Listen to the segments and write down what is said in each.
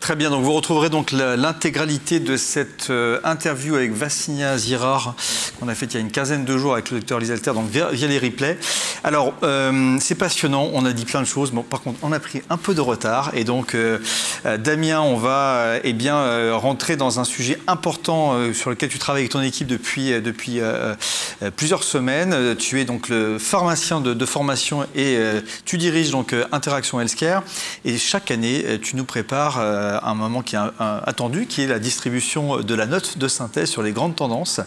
Très bien, donc vous retrouverez donc l'intégralité de cette interview avec Vassilina Zirard qu'on a faite il y a une quinzaine de jours avec le docteur Liselter, donc via les replays. Alors, c'est passionnant, on a dit plein de choses, bon, par contre, on a pris un peu de retard et donc, Damien, on va rentrer dans un sujet important sur lequel tu travailles avec ton équipe depuis plusieurs semaines. Tu es donc le pharmacien de formation et tu diriges donc Interaction Healthcare et chaque année, tu nous prépares un moment qui est attendu, qui est la distribution de la note de synthèse sur les grandes tendances.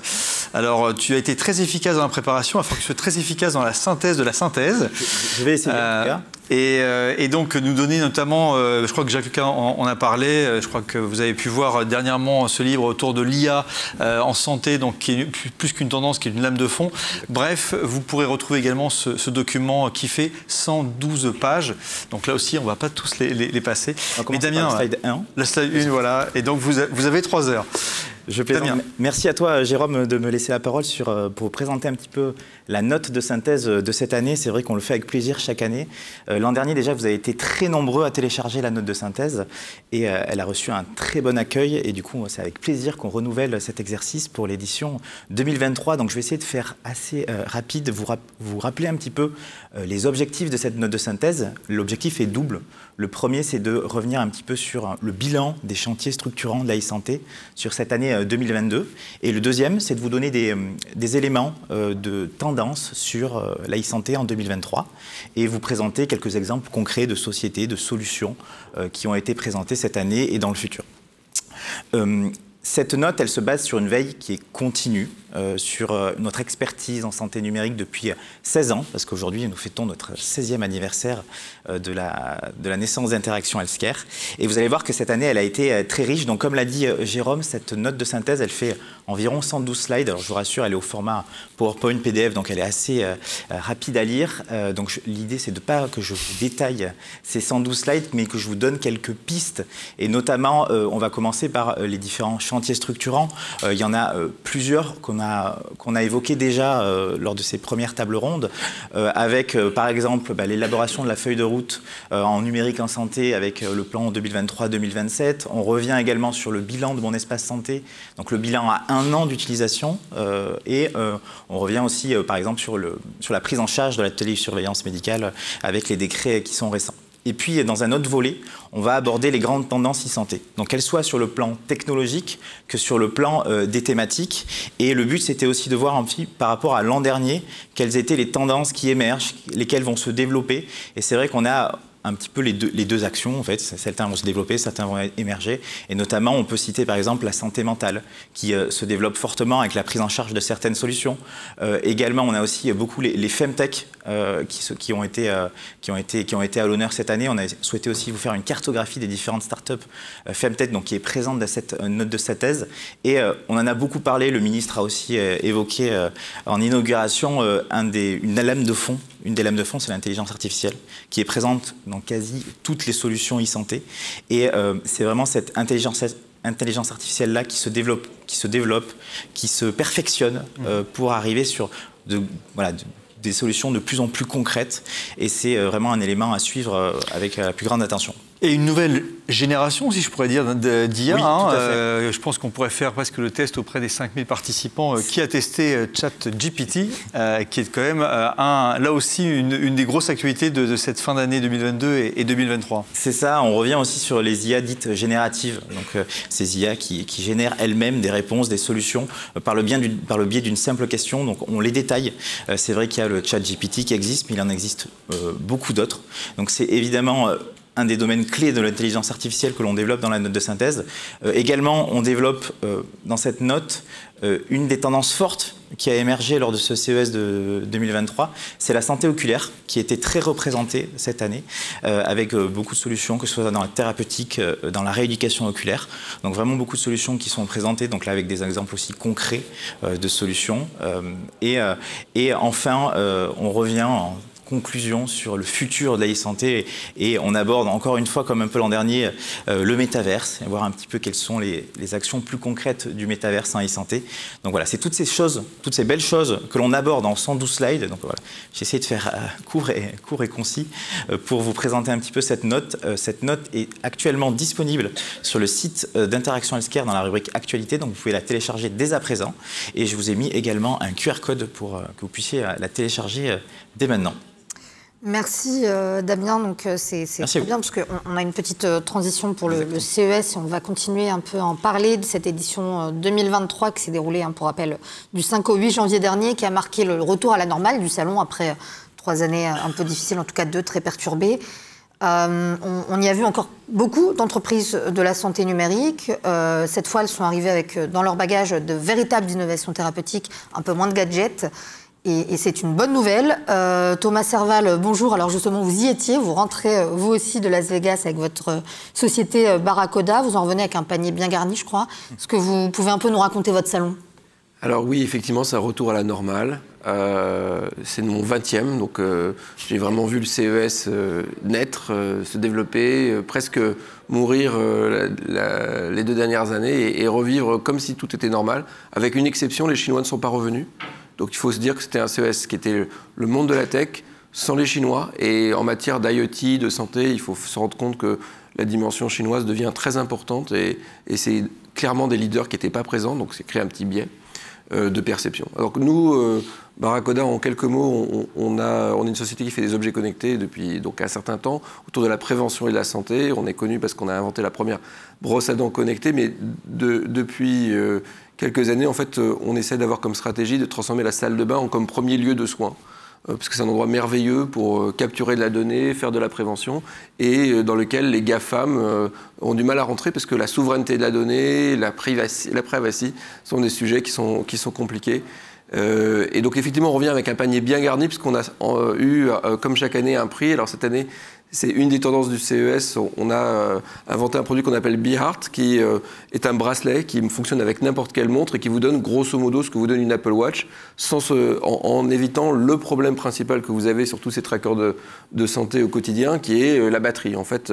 Alors, tu as été très efficace dans la préparation, il faut que tu sois très efficace dans la synthèse de la synthèse. Je vais essayer, en tout cas. Et donc, nous donner notamment, je crois que Jacques Lucas en a parlé, je crois que vous avez pu voir dernièrement ce livre autour de l'IA en santé, donc qui est plus qu'une tendance, qui est une lame de fond. Bref, vous pourrez retrouver également ce document qui fait 112 pages. Donc là aussi, on ne va pas tous les passer. Mais Damien, slide 1. La slide 1, voilà. Et donc, vous avez 3 heures. Je plaisante. Merci à toi, Jérôme, de me laisser la parole pour présenter un petit peu la note de synthèse de cette année. C'est vrai qu'on le fait avec plaisir chaque année. L'an dernier, déjà, vous avez été très nombreux à télécharger la note de synthèse et elle a reçu un très bon accueil. Et du coup, c'est avec plaisir qu'on renouvelle cet exercice pour l'édition 2023. Donc, je vais essayer de faire assez rapide, vous rappeler un petit peu les objectifs de cette note de synthèse. L'objectif est double. Le premier, c'est de revenir un petit peu sur le bilan des chantiers structurants de la e-santé sur cette année 2022. Et le deuxième, c'est de vous donner des éléments de tendance sur la e-santé en 2023 et vous présenter quelques exemples concrets de sociétés, de solutions qui ont été présentées cette année et dans le futur. Cette note, elle se base sur une veille qui est continue, sur notre expertise en santé numérique depuis 16 ans, parce qu'aujourd'hui, nous fêtons notre 16e anniversaire de la naissance d'Interaction Healthcare. Et vous allez voir que cette année, elle a été très riche. Donc, comme l'a dit Jérôme, cette note de synthèse, elle fait environ 112 slides. Alors, je vous rassure, elle est au format PowerPoint PDF, donc elle est assez rapide à lire. Donc, l'idée, c'est de pas que je vous détaille ces 112 slides, mais que je vous donne quelques pistes. Et notamment, on va commencer par les différents chantiers structurants. Il y en a plusieurs qu'on a évoqués déjà lors de ces premières tables rondes, avec par exemple l'élaboration de la feuille de route en numérique en santé avec le plan 2023-2027. On revient également sur le bilan de Mon Espace Santé, donc le bilan à 1 an d'utilisation, et on revient aussi par exemple sur la prise en charge de la télésurveillance médicale avec les décrets qui sont récents. Et puis, dans un autre volet, on va aborder les grandes tendances e-santé. Donc, qu'elles soient sur le plan technologique que sur le plan des thématiques. Et le but, c'était aussi de voir par rapport à l'an dernier, quelles étaient les tendances qui émergent, lesquelles vont se développer. Et c'est vrai qu'on a un petit peu les deux actions, en fait. Certains vont se développer, certains vont émerger. Et notamment, on peut citer par exemple la santé mentale, qui se développe fortement avec la prise en charge de certaines solutions. Également, on a aussi beaucoup les femtech qui ont été à l'honneur cette année. On a souhaité aussi vous faire une cartographie des différentes startups femtech, donc qui est présente dans cette note de synthèse. Et on en a beaucoup parlé. Le ministre a aussi évoqué en inauguration une lame de fond. Une des lames de fond, c'est l'intelligence artificielle, qui est présente dans quasi toutes les solutions e-santé. Et c'est vraiment cette intelligence artificielle-là qui se développe, qui se perfectionne pour arriver sur des solutions de plus en plus concrètes. Et c'est vraiment un élément à suivre avec la plus grande attention. Et une nouvelle génération, si je pourrais dire, d'IA. Oui, je pense qu'on pourrait faire presque le test auprès des 5000 participants qui a testé ChatGPT, qui est quand même, là aussi, une des grosses actualités de cette fin d'année 2022 et 2023. C'est ça, on revient aussi sur les IA dites génératives. Donc, ces IA qui génèrent elles-mêmes des réponses, des solutions par le biais d'une simple question. Donc, on les détaille. C'est vrai qu'il y a le ChatGPT qui existe, mais il en existe beaucoup d'autres. Donc, c'est évidemment un des domaines clés de l'intelligence artificielle que l'on développe dans la note de synthèse. Également, on développe dans cette note une des tendances fortes qui a émergé lors de ce CES de 2023, c'est la santé oculaire qui était très représentée cette année avec beaucoup de solutions, que ce soit dans la thérapeutique, dans la rééducation oculaire. Donc vraiment beaucoup de solutions qui sont présentées, donc là avec des exemples aussi concrets de solutions. Et enfin, on revient conclusion sur le futur de la e-santé et on aborde encore une fois, comme un peu l'an dernier, le métaverse, et voir un petit peu quelles sont les actions plus concrètes du métaverse en e-santé. Donc voilà, c'est toutes ces choses, toutes ces belles choses que l'on aborde en 112 slides. Donc voilà, j'ai essayé de faire court et concis pour vous présenter un petit peu cette note. Cette note est actuellement disponible sur le site d'Interaction Healthcare dans la rubrique Actualité, donc vous pouvez la télécharger dès à présent. Et je vous ai mis également un QR code pour que vous puissiez la télécharger dès maintenant. Merci Damien, donc c'est très bien parce qu'on a une petite transition pour le CES et on va continuer un peu à en parler de cette édition 2023 qui s'est déroulée, pour rappel, du 5 au 8 janvier dernier, qui a marqué le retour à la normale du salon après 3 années un peu difficiles, en tout cas 2 très perturbées. On y a vu encore beaucoup d'entreprises de la santé numérique. Cette fois, elles sont arrivées avec dans leur bagage de véritables innovations thérapeutiques, un peu moins de gadgets. Et c'est une bonne nouvelle. Thomas Serval, bonjour. Alors justement, vous y étiez, vous rentrez vous aussi de Las Vegas avec votre société Barracoda. Vous en revenez avec un panier bien garni, je crois. Est-ce que vous pouvez un peu nous raconter votre salon ? Alors oui, effectivement, c'est un retour à la normale. C'est mon 20e, donc j'ai vraiment vu le CES naître, se développer, presque mourir les 2 dernières années et revivre comme si tout était normal. Avec une exception, les Chinois ne sont pas revenus. Donc il faut se dire que c'était un CES qui était le monde de la tech sans les Chinois. Et en matière d'IoT, de santé, il faut se rendre compte que la dimension chinoise devient très importante et c'est clairement des leaders qui n'étaient pas présents, donc c'est créé un petit biais de perception. Alors que nous, Barracoda, en quelques mots, on est une société qui fait des objets connectés depuis donc un certain temps autour de la prévention et de la santé. On est connu parce qu'on a inventé la première brosse à dents connectée, mais depuis quelques années, en fait, on essaie d'avoir comme stratégie de transformer la salle de bain en comme premier lieu de soins. Parce que c'est un endroit merveilleux pour capturer de la donnée, faire de la prévention, et dans lequel les GAFAM ont du mal à rentrer parce que la souveraineté de la donnée, la privacy sont des sujets qui sont compliqués. Et donc effectivement, on revient avec un panier bien garni puisqu'on a eu, comme chaque année, un prix. Alors cette année, c'est une des tendances du CES. On a inventé un produit qu'on appelle BeHeart, qui est un bracelet qui fonctionne avec n'importe quelle montre et qui vous donne grosso modo ce que vous donne une Apple Watch, en évitant le problème principal que vous avez sur tous ces trackers de santé au quotidien, qui est la batterie. En fait,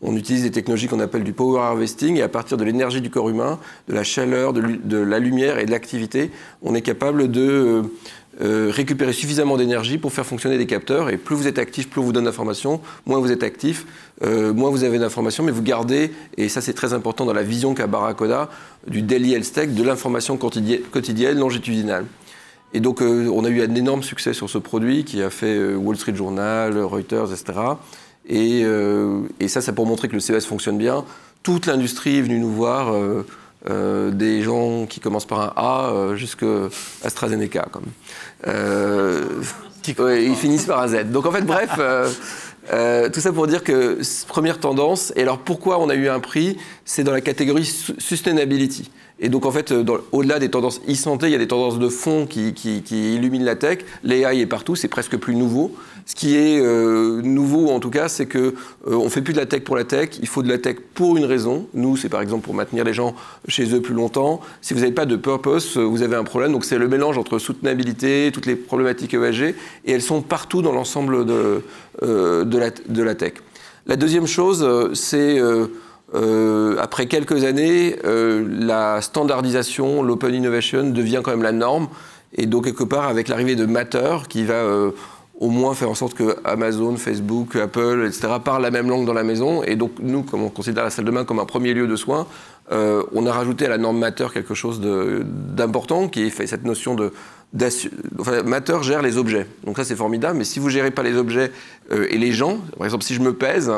on utilise des technologies qu'on appelle du power harvesting et à partir de l'énergie du corps humain, de la chaleur, de la lumière et de l'activité, on est capable de récupérer suffisamment d'énergie pour faire fonctionner des capteurs. Et plus vous êtes actif, plus on vous donne d'informations, moins vous êtes actif, moins vous avez d'informations, mais vous gardez, et ça c'est très important dans la vision qu'a Barracoda, du daily health tech, de l'information quotidienne, longitudinale. Et donc on a eu un énorme succès sur ce produit qui a fait Wall Street Journal, Reuters, etc. Et ça pour montrer que le CES fonctionne bien. Toute l'industrie est venue nous voir, des gens qui commencent par un A jusqu'à AstraZeneca. Ils finissent par un Z. Donc en fait, bref, tout ça pour dire que première tendance. Et alors pourquoi on a eu un prix? C'est dans la catégorie sustainability. Et donc en fait, au-delà des tendances e-santé, il y a des tendances de fond qui illuminent la tech. L'AI est partout, c'est presque plus nouveau. Ce qui est nouveau en tout cas, c'est que on fait plus de la tech pour la tech. Il faut de la tech pour une raison. Nous, c'est par exemple pour maintenir les gens chez eux plus longtemps. Si vous n'avez pas de purpose, vous avez un problème. Donc c'est le mélange entre soutenabilité, toutes les problématiques ESG, et elles sont partout dans l'ensemble de la tech. La deuxième chose, c'est après quelques années, la standardisation, l'open innovation devient quand même la norme. Et donc, quelque part, avec l'arrivée de Matter, qui va au moins faire en sorte que Amazon, Facebook, Apple, etc. parlent la même langue dans la maison. Et donc, nous, comme on considère la salle de bain comme un premier lieu de soins, on a rajouté à la norme Matter quelque chose d'important, qui est cette notion enfin, Matter gère les objets. Donc ça, c'est formidable. Mais si vous ne gérez pas les objets et les gens, par exemple, si je me pèse,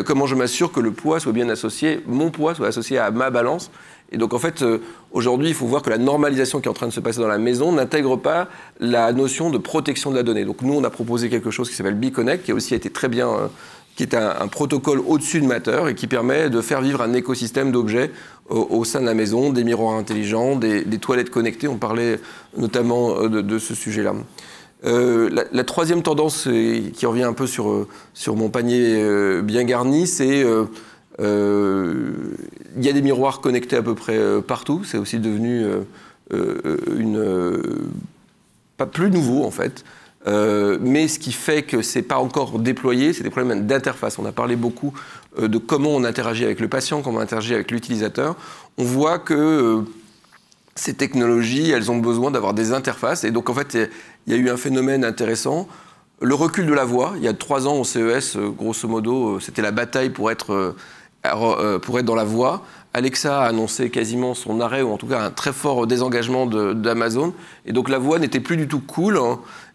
comment je m'assure que le poids soit bien associé, mon poids soit associé à ma balance? Et donc, en fait, aujourd'hui, il faut voir que la normalisation qui est en train de se passer dans la maison n'intègre pas la notion de protection de la donnée. Donc, nous, on a proposé quelque chose qui s'appelle BeConnect, qui a aussi été très bien, qui est un protocole au-dessus de Matter et qui permet de faire vivre un écosystème d'objets au sein de la maison, des miroirs intelligents, des toilettes connectées. On parlait notamment de ce sujet-là. La troisième tendance qui revient un peu sur mon panier bien garni, c'est il y a des miroirs connectés à peu près partout. C'est aussi devenu pas plus nouveau en fait. mais ce qui fait que ce n'est pas encore déployé, c'est des problèmes d'interface. On a parlé beaucoup de comment on interagit avec le patient, comment on interagit avec l'utilisateur. On voit que ces technologies, elles ont besoin d'avoir des interfaces. Et donc, en fait, il y a eu un phénomène intéressant. Le recul de la voix, il y a 3 ans au CES, grosso modo, c'était la bataille pour être dans la voix. Alexa a annoncé quasiment son arrêt, ou en tout cas un très fort désengagement d'Amazon. Et donc la voix n'était plus du tout cool.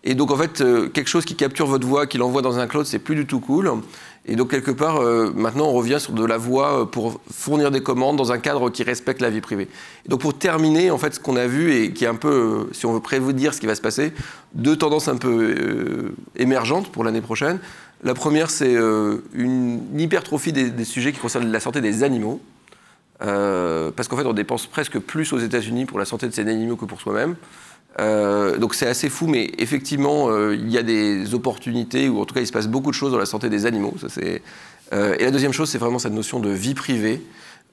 Et donc en fait, quelque chose qui capture votre voix, qui l'envoie dans un cloud, c'est plus du tout cool. Et donc quelque part, maintenant on revient sur de la voix pour fournir des commandes dans un cadre qui respecte la vie privée. Et donc pour terminer, en fait, ce qu'on a vu et qui est un peu, si on veut prévoir ce qui va se passer, 2 tendances un peu émergentes pour l'année prochaine. La première, c'est une hypertrophie des sujets qui concernent la santé des animaux. Parce qu'en fait, on dépense presque plus aux États-Unis pour la santé de ces animaux que pour soi-même. Donc c'est assez fou, mais effectivement, il y a des opportunités, ou en tout cas, il se passe beaucoup de choses dans la santé des animaux. Et la deuxième chose, c'est vraiment cette notion de vie privée.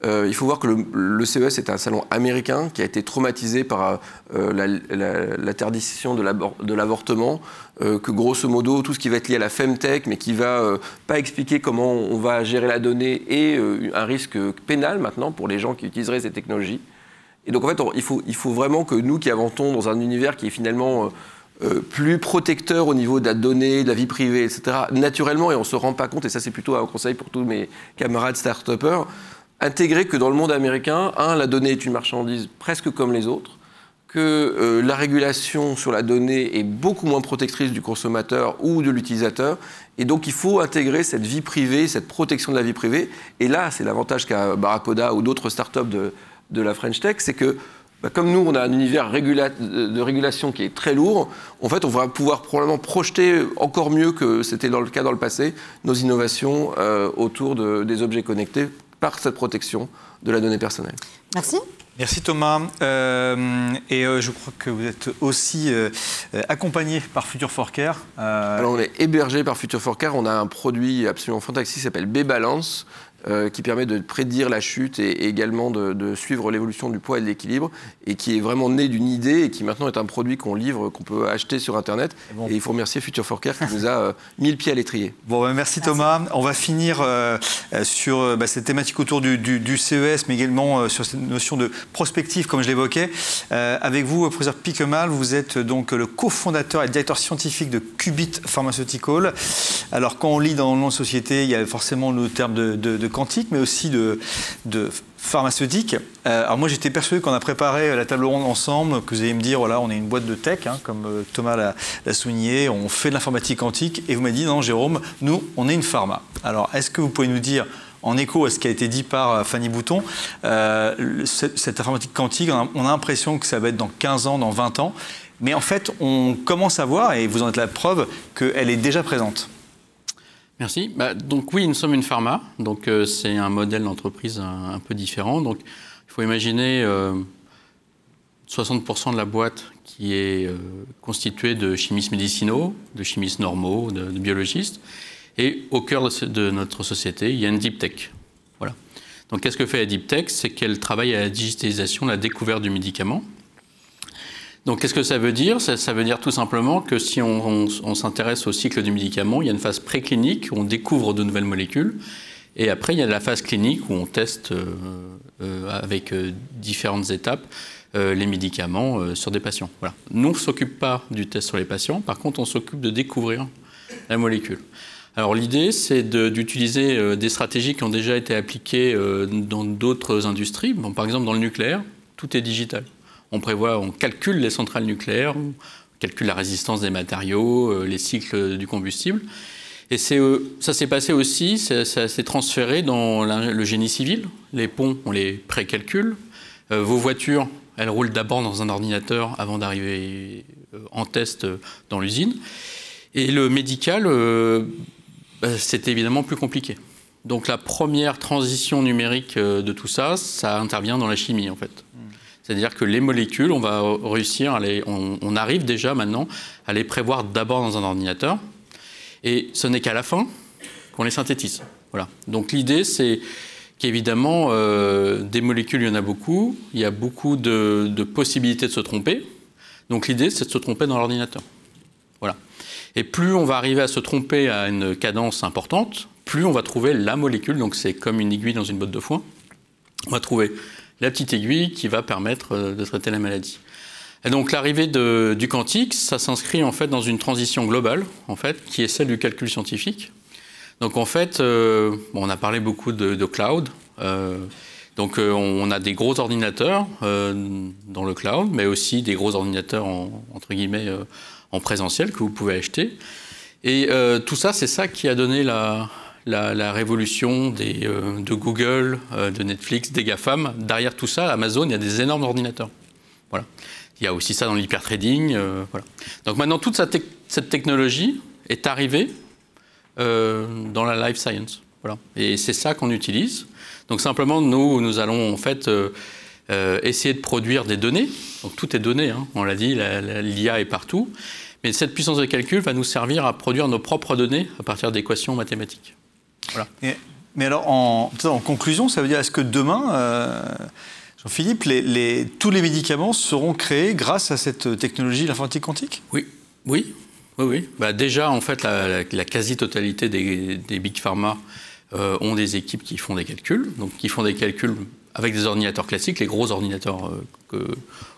Il faut voir que le CES est un salon américain qui a été traumatisé par l'interdiction de l'avortement, que grosso modo, tout ce qui va être lié à la femtech, mais qui va pas expliquer comment on va gérer la donnée, et un risque pénal maintenant pour les gens qui utiliseraient ces technologies. Et donc en fait, il faut vraiment que nous qui avançons dans un univers qui est finalement plus protecteur au niveau de la donnée, de la vie privée, etc., naturellement, et on ne se rend pas compte, et ça c'est plutôt un conseil pour tous mes camarades start-upers, intégrer que dans le monde américain, la donnée est une marchandise presque comme les autres, que la régulation sur la donnée est beaucoup moins protectrice du consommateur ou de l'utilisateur, et donc il faut intégrer cette vie privée, cette protection de la vie privée. Et là, c'est l'avantage qu'a Barracuda ou d'autres startups de la French Tech, c'est que comme nous, on a un univers de régulation qui est très lourd, en fait, on va pouvoir probablement projeter encore mieux que c'était le cas dans le passé, nos innovations autour des objets connectés, par cette protection de la donnée personnelle. Merci. Merci Thomas. Je crois que vous êtes aussi accompagné par Future for Care. Alors on est hébergé par Future for Care. On a un produit absolument fantastique qui s'appelle B-Balance, qui permet de prédire la chute et également de suivre l'évolution du poids et de l'équilibre, et qui est vraiment né d'une idée et qui maintenant est un produit qu'on livre, qu'on peut acheter sur Internet. Bon. Et il faut remercier Future for Care qui nous a mis le pied à l'étrier. Bon, merci Thomas. On va finir sur cette thématique autour du CES, mais également sur cette notion de prospective, comme je l'évoquais. Avec vous, professeur Piquemal, vous êtes donc le cofondateur et directeur scientifique de Qubit Pharmaceutical. Alors, quand on lit dans le nom de société, il y a forcément le terme de quantique, mais aussi de pharmaceutique. Alors moi, j'étais persuadé qu'on a préparé la table ronde ensemble, que vous allez me dire, voilà, on est une boîte de tech, comme Thomas l'a souligné, on fait de l'informatique quantique, et vous m'avez dit, non, Jérôme, nous, on est une pharma. Alors, est-ce que vous pouvez nous dire, en écho à ce qui a été dit par Fanny Bouton, cette informatique quantique, on a l'impression que ça va être dans 15 ans, dans 20 ans, mais en fait, on commence à voir, et vous en êtes la preuve, qu'elle est déjà présente. Merci. Donc oui, nous sommes une pharma, donc c'est un modèle d'entreprise un peu différent. Donc il faut imaginer 60% de la boîte qui est constituée de chimistes médicinaux, de chimistes normaux, de biologistes. Et au cœur de notre société, il y a une deep tech. Voilà. Donc qu'est-ce que fait la deep tech? C'est qu'elle travaille à la digitalisation, la découverte du médicament. Donc, qu'est-ce que ça veut dire? Ça veut dire tout simplement que si on s'intéresse au cycle du médicament, il y a une phase préclinique où on découvre de nouvelles molécules. Et après, il y a la phase clinique où on teste avec différentes étapes les médicaments sur des patients. Voilà. Nous, on ne s'occupe pas du test sur les patients. Par contre, on s'occupe de découvrir la molécule. Alors, l'idée, c'est d'utiliser des stratégies qui ont déjà été appliquées dans d'autres industries. Bon, par exemple, dans le nucléaire, tout est digital. On calcule les centrales nucléaires, on calcule la résistance des matériaux, les cycles du combustible. Et ça s'est passé aussi, ça s'est transféré dans le génie civil. Les ponts, on les précalcule. Vos voitures, elles roulent d'abord dans un ordinateur avant d'arriver en test dans l'usine. Et le médical, c'est évidemment plus compliqué. Donc la première transition numérique de tout ça, ça intervient dans la chimie en fait. C'est-à-dire que les molécules, on va réussir on arrive déjà maintenant à les prévoir d'abord dans un ordinateur. Et ce n'est qu'à la fin qu'on les synthétise. Voilà. Donc l'idée, c'est qu'évidemment, des molécules, il y en a beaucoup. Il y a beaucoup de possibilités de se tromper. Donc l'idée, c'est de se tromper dans l'ordinateur. Voilà. Et plus on va arriver à se tromper à une cadence importante, plus on va trouver la molécule, donc c'est comme une aiguille dans une botte de foin, on va trouver la petite aiguille qui va permettre de traiter la maladie. Et donc l'arrivée du quantique, ça s'inscrit en fait dans une transition globale, en fait, qui est celle du calcul scientifique. Donc en fait, on a parlé beaucoup de cloud. Donc on a des gros ordinateurs dans le cloud, mais aussi des gros ordinateurs entre guillemets en présentiel que vous pouvez acheter. Et tout ça, c'est ça qui a donné la révolution de Google, de Netflix, des GAFAM. Derrière tout ça, Amazon, il y a des énormes ordinateurs. Voilà. Il y a aussi ça dans l'hypertrading. Voilà. Donc maintenant, toute cette technologie est arrivée dans la life science. Voilà. Et c'est ça qu'on utilise. Donc simplement, nous allons en fait essayer de produire des données. Donc tout est donné, hein. On l'a dit, l'IA est partout. Mais cette puissance de calcul va nous servir à produire nos propres données à partir d'équations mathématiques. Voilà. Mais alors, en conclusion, ça veut dire, est-ce que demain, Jean-Philippe, tous les médicaments seront créés grâce à cette technologie, l'informatique quantique ? Oui. Bah déjà, en fait, la quasi-totalité des big pharma ont des équipes qui font des calculs, donc qui font des calculs avec des ordinateurs classiques, les gros ordinateurs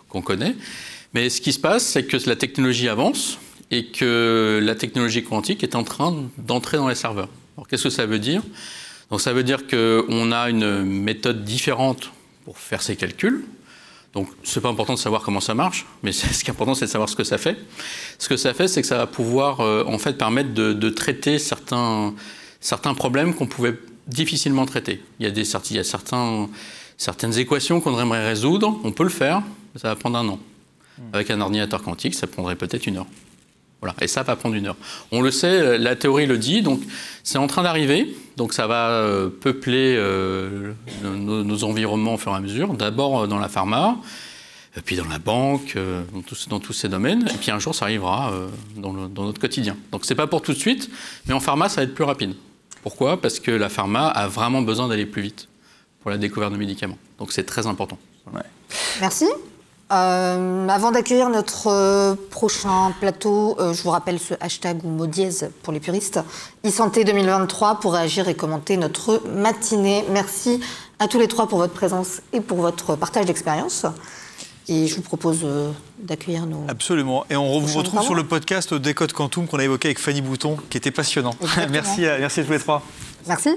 qu'on connaît. Mais ce qui se passe, c'est que la technologie avance et que la technologie quantique est en train d'entrer dans les serveurs. Alors, qu'est-ce que ça veut dire ? Donc, ça veut dire qu'on a une méthode différente pour faire ces calculs. Donc, c'est pas important de savoir comment ça marche, mais ce qui est important, c'est de savoir ce que ça fait. Ce que ça fait, c'est que ça va pouvoir, en fait, permettre de traiter certains problèmes qu'on pouvait difficilement traiter. Il y a certaines équations qu'on aimerait résoudre, on peut le faire, mais ça va prendre 1 an. Avec un ordinateur quantique, ça prendrait peut-être 1 heure. Voilà. Et ça va prendre 1 heure. On le sait, la théorie le dit, donc c'est en train d'arriver. Donc ça va peupler nos environnements au fur et à mesure. D'abord dans la pharma, puis dans la banque, dans tous ces domaines. Et puis un jour, ça arrivera dans notre quotidien. Donc c'est pas pour tout de suite, mais en pharma, ça va être plus rapide. Pourquoi ? Parce que la pharma a vraiment besoin d'aller plus vite pour la découverte de médicaments. Donc c'est très important. Ouais. Merci. Avant d'accueillir notre prochain plateau, je vous rappelle ce hashtag ou mot dièse pour les puristes, e-santé 2023 pour réagir et commenter notre matinée. Merci à tous les 3 pour votre présence et pour votre partage d'expérience. Et je vous propose d'accueillir nos... Absolument. Et on vous retrouve sur le podcast Décode Quantum qu'on a évoqué avec Fanny Bouton, qui était passionnant. Merci à tous les 3. Merci.